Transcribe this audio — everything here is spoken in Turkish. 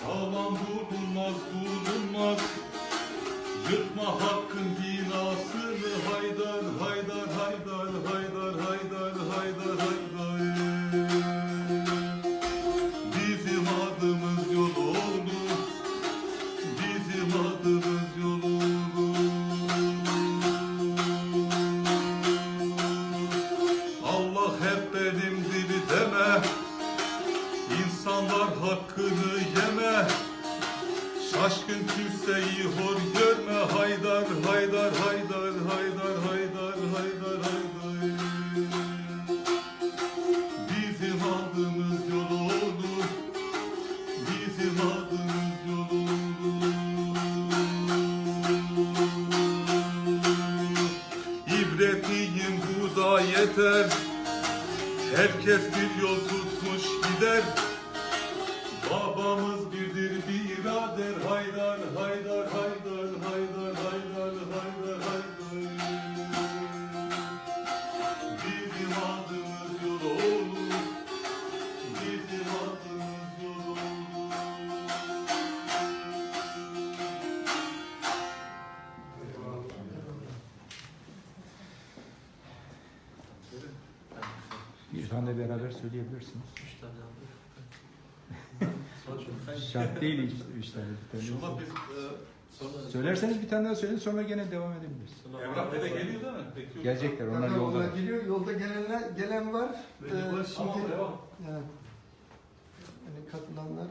Yalan bulunmaz bulunmaz. Yırtma hakkın binasını. Haydar haydar haydar haydar haydar haydar haydar. Bizim adımız yol oldu. Bizim adımız yol oldu. Allah hep benimdir deme. İnsanlar hakkını yeme. Şaşkın kimseyi hor görme. Haydar haydar haydar haydar haydar haydar haydar. Bizim adımız yol oldu. Bizim adımız yol oldu. İbretiyim bu da yeter. Herkes bir yol tutmuş gider. Babamız birdir birader. Haydar haydar haydar haydar haydar haydar haydar. Bizim adımız yol olur. Bizim adımız yol olur. Bir tane beraber söyleyebilirsiniz. Üç tane aldım. Şart değil hiç üç tane. Bir tane. İnşallah biz Söylerseniz bir tane daha söyleyin, sonra gene devam edebiliriz. Emrah Bey de geliyor değil mi? Bekliyoruz. Gelecekler, onlar yolda. Geliyor, yolda gelen var. Tamam, devam. Yani katılanlar